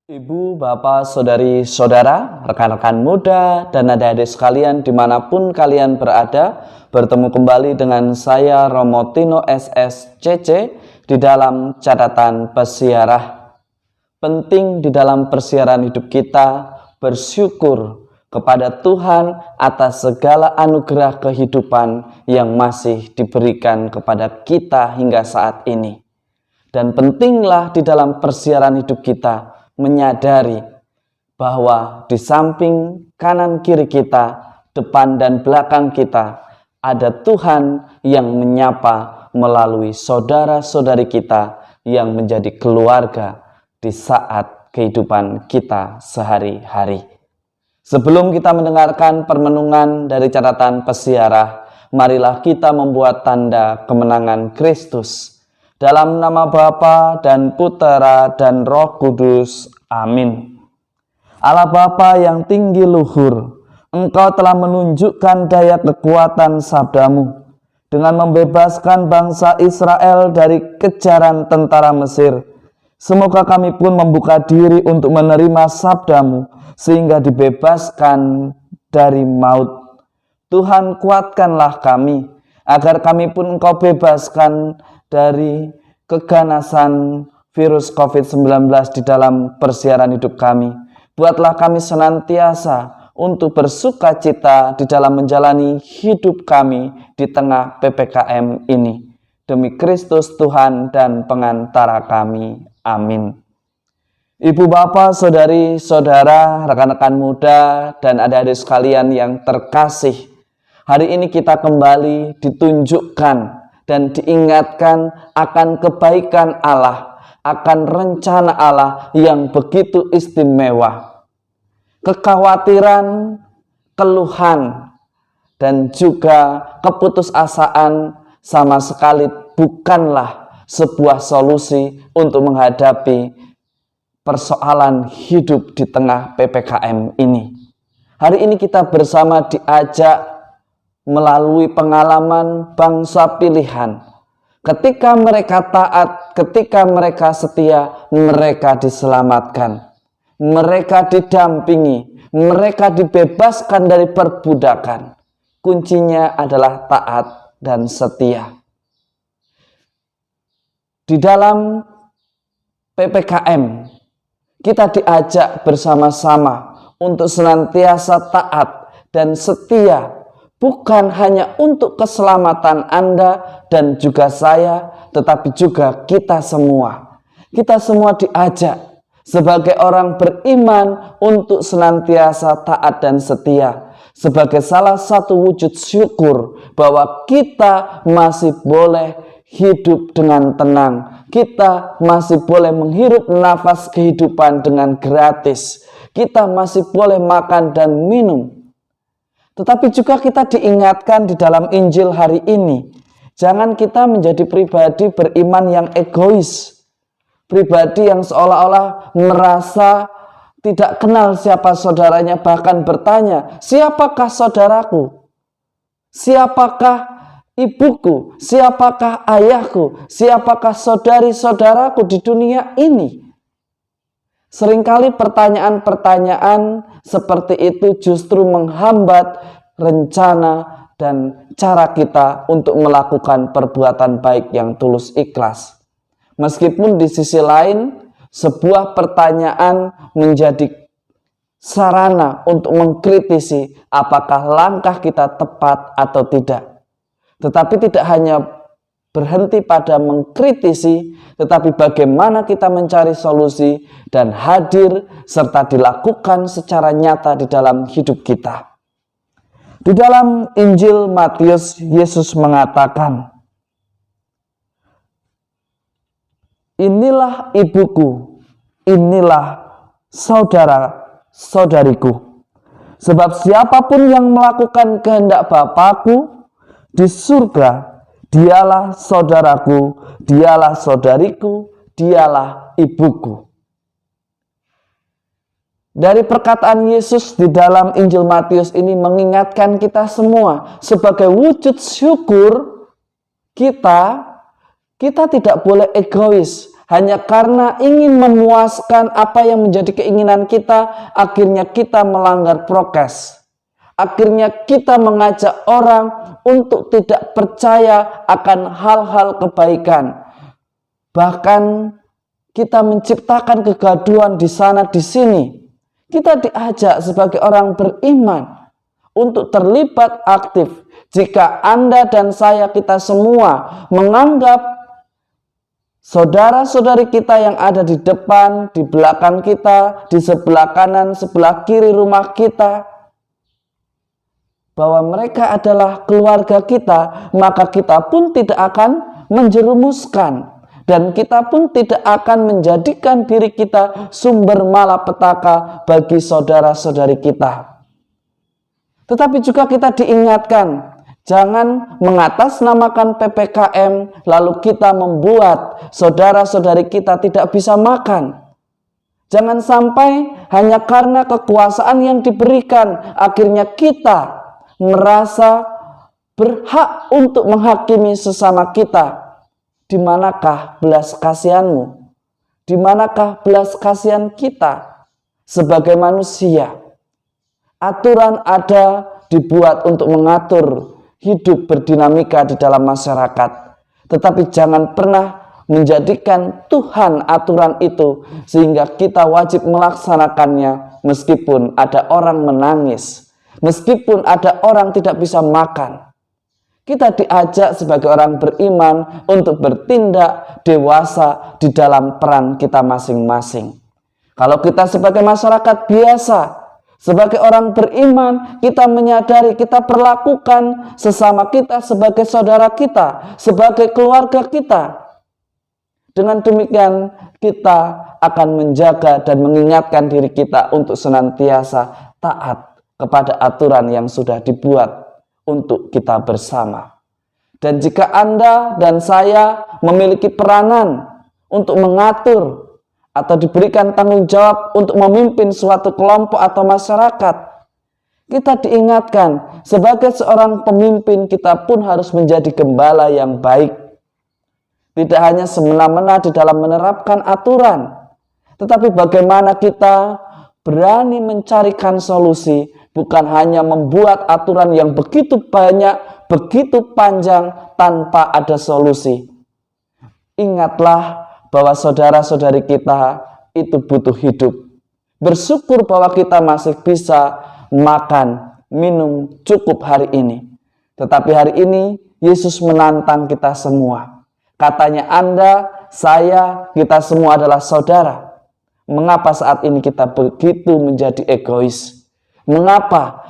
Ibu, bapak, saudari, saudara, rekan-rekan muda, dan adik-adik sekalian dimanapun kalian berada, bertemu kembali dengan saya Romo Tino SSCC di dalam catatan pesiarah. Penting di dalam persiaran hidup kita bersyukur kepada Tuhan atas segala anugerah kehidupan yang masih diberikan kepada kita hingga saat ini. Dan pentinglah di dalam persiaran hidup kita menyadari bahwa di samping kanan kiri kita, depan dan belakang kita, ada Tuhan yang menyapa melalui saudara-saudari kita yang menjadi keluarga di saat kehidupan kita sehari-hari. Sebelum kita mendengarkan permenungan dari catatan pesiarah, marilah kita membuat tanda kemenangan Kristus. Dalam nama Bapa dan Putera dan Roh Kudus. Amin. Allah Bapa yang tinggi luhur, Engkau telah menunjukkan daya kekuatan sabdamu dengan membebaskan bangsa Israel dari kejaran tentara Mesir. Semoga kami pun membuka diri untuk menerima sabdamu sehingga dibebaskan dari maut. Tuhan, kuatkanlah kami agar kami pun Engkau bebaskan dari keganasan virus COVID-19 di dalam persiaran hidup kami. Buatlah kami senantiasa untuk bersuka cita di dalam menjalani hidup kami di tengah PPKM ini. Demi Kristus Tuhan dan pengantara kami. Amin. Ibu, bapak, saudari, saudara, rekan-rekan muda, dan adik-adik sekalian yang terkasih, hari ini kita kembali ditunjukkan dan diingatkan akan kebaikan Allah, akan rencana Allah yang begitu istimewa. Kekhawatiran, keluhan, dan juga keputusasaan sama sekali bukanlah sebuah solusi untuk menghadapi persoalan hidup di tengah PPKM ini. Hari ini kita bersama diajak melalui pengalaman bangsa pilihan. Ketika mereka taat, ketika mereka setia, mereka diselamatkan. Mereka didampingi, mereka dibebaskan dari perbudakan. Kuncinya adalah taat dan setia. Di dalam PPKM, kita diajak bersama-sama untuk senantiasa taat dan setia, bukan hanya untuk keselamatan Anda dan juga saya, tetapi juga kita semua. Kita semua diajak sebagai orang beriman untuk senantiasa taat dan setia. Sebagai salah satu wujud syukur bahwa kita masih boleh hidup dengan tenang. Kita masih boleh menghirup nafas kehidupan dengan gratis. Kita masih boleh makan dan minum. Tetapi juga kita diingatkan di dalam Injil hari ini, jangan kita menjadi pribadi beriman yang egois. Pribadi yang seolah-olah merasa tidak kenal siapa saudaranya, bahkan bertanya, siapakah saudaraku? Siapakah ibuku? Siapakah ayahku? Siapakah saudari-saudaraku di dunia ini? Seringkali pertanyaan-pertanyaan seperti itu justru menghambat rencana dan cara kita untuk melakukan perbuatan baik yang tulus ikhlas. Meskipun di sisi lain, sebuah pertanyaan menjadi sarana untuk mengkritisi apakah langkah kita tepat atau tidak. Tetapi tidak hanya berhenti pada mengkritisi, tetapi bagaimana kita mencari solusi dan hadir serta dilakukan secara nyata di dalam hidup kita. Di dalam Injil Matius, Yesus mengatakan, inilah ibuku, inilah saudara-saudariku. Sebab siapapun yang melakukan kehendak Bapa-Ku di surga, dialah saudaraku, dialah saudariku, dialah ibuku. Dari perkataan Yesus di dalam Injil Matius ini mengingatkan kita semua sebagai wujud syukur kita tidak boleh egois hanya karena ingin memuaskan apa yang menjadi keinginan kita, akhirnya kita melanggar prokes. Akhirnya kita mengajak orang untuk tidak percaya akan hal-hal kebaikan. Bahkan kita menciptakan kegaduhan di sana di sini. Kita diajak sebagai orang beriman untuk terlibat aktif. Jika Anda dan saya, kita semua menganggap saudara-saudari kita yang ada di depan, di belakang kita, di sebelah kanan, sebelah kiri rumah kita, bahwa mereka adalah keluarga kita, maka kita pun tidak akan menjerumuskan. Dan kita pun tidak akan menjadikan diri kita sumber malapetaka bagi saudara-saudari kita. Tetapi juga kita diingatkan, jangan mengatasnamakan PPKM, lalu kita membuat saudara-saudari kita tidak bisa makan. Jangan sampai hanya karena kekuasaan yang diberikan, akhirnya kita merasa berhak untuk menghakimi sesama kita. Di manakah belas kasihanmu? Di manakah belas kasihan kita sebagai manusia? Aturan ada dibuat untuk mengatur hidup berdinamika di dalam masyarakat. Tetapi jangan pernah menjadikan Tuhan aturan itu sehingga kita wajib melaksanakannya meskipun ada orang menangis. Meskipun ada orang tidak bisa makan, kita diajak sebagai orang beriman untuk bertindak dewasa di dalam peran kita masing-masing. Kalau kita sebagai masyarakat biasa, sebagai orang beriman, kita menyadari kita perlakukan sesama kita sebagai saudara kita, sebagai keluarga kita. Dengan demikian kita akan menjaga dan mengingatkan diri kita untuk senantiasa taat kepada aturan yang sudah dibuat untuk kita bersama. Dan jika Anda dan saya memiliki peranan untuk mengatur atau diberikan tanggung jawab untuk memimpin suatu kelompok atau masyarakat, kita diingatkan sebagai seorang pemimpin kita pun harus menjadi gembala yang baik. Tidak hanya semena-mena di dalam menerapkan aturan, tetapi bagaimana kita berani mencarikan solusi, bukan hanya membuat aturan yang begitu banyak, begitu panjang tanpa ada solusi. Ingatlah bahwa saudara-saudari kita itu butuh hidup. Bersyukur bahwa kita masih bisa makan, minum cukup hari ini. Tetapi hari ini Yesus menantang kita semua. Katanya Anda, saya, kita semua adalah saudara. Mengapa saat ini kita begitu menjadi egois? Mengapa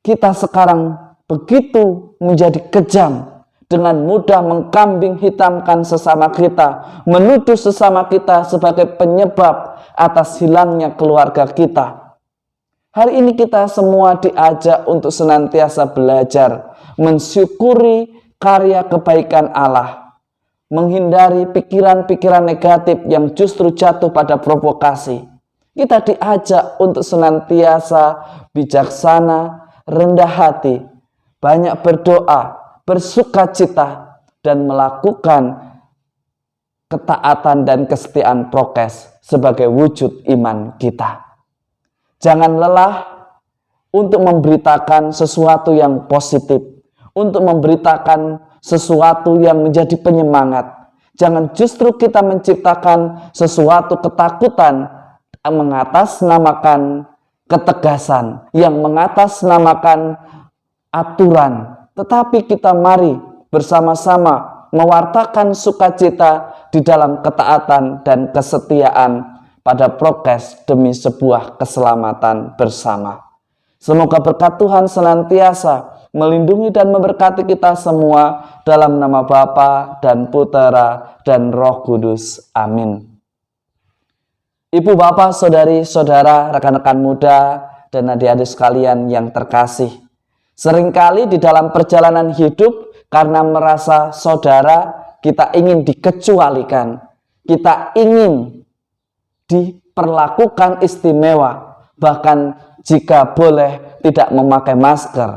kita sekarang begitu menjadi kejam, dengan mudah mengkambing hitamkan sesama kita, menuduh sesama kita sebagai penyebab atas hilangnya keluarga kita? Hari ini kita semua diajak untuk senantiasa belajar, mensyukuri karya kebaikan Allah, menghindari pikiran-pikiran negatif yang justru jatuh pada provokasi. Kita diajak untuk senantiasa bijaksana, rendah hati, banyak berdoa, bersukacita, dan melakukan ketaatan dan kesetiaan prokes sebagai wujud iman kita. Jangan lelah untuk memberitakan sesuatu yang positif, untuk memberitakan sesuatu yang menjadi penyemangat. Jangan justru kita menciptakan sesuatu ketakutan, mengatasnamakan ketegasan, yang mengatasnamakan aturan. Tetapi kita mari bersama-sama mewartakan sukacita di dalam ketaatan dan kesetiaan pada prokes demi sebuah keselamatan bersama. Semoga berkat Tuhan senantiasa melindungi dan memberkati kita semua dalam nama Bapa dan Putera dan Roh Kudus. Amin. Ibu, bapak, saudari, saudara, rekan-rekan muda, dan adik-adik sekalian yang terkasih. Seringkali di dalam perjalanan hidup, karena merasa saudara, kita ingin dikecualikan. Kita ingin diperlakukan istimewa. Bahkan jika boleh tidak memakai masker.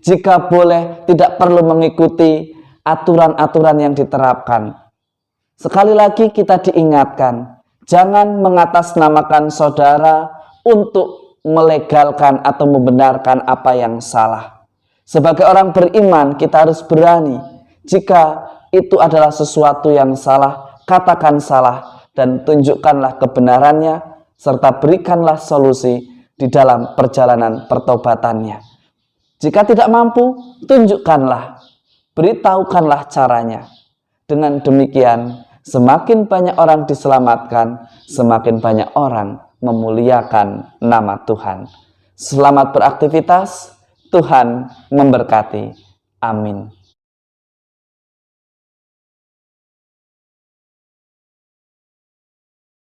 Jika boleh tidak perlu mengikuti aturan-aturan yang diterapkan. Sekali lagi kita diingatkan, jangan mengatasnamakan saudara untuk melegalkan atau membenarkan apa yang salah. Sebagai orang beriman, kita harus berani. Jika itu adalah sesuatu yang salah, katakan salah dan tunjukkanlah kebenarannya, serta berikanlah solusi di dalam perjalanan pertobatannya. Jika tidak mampu, tunjukkanlah, beritahukanlah caranya. Dengan demikian, semakin banyak orang diselamatkan, semakin banyak orang memuliakan nama Tuhan. Selamat beraktivitas, Tuhan memberkati. Amin.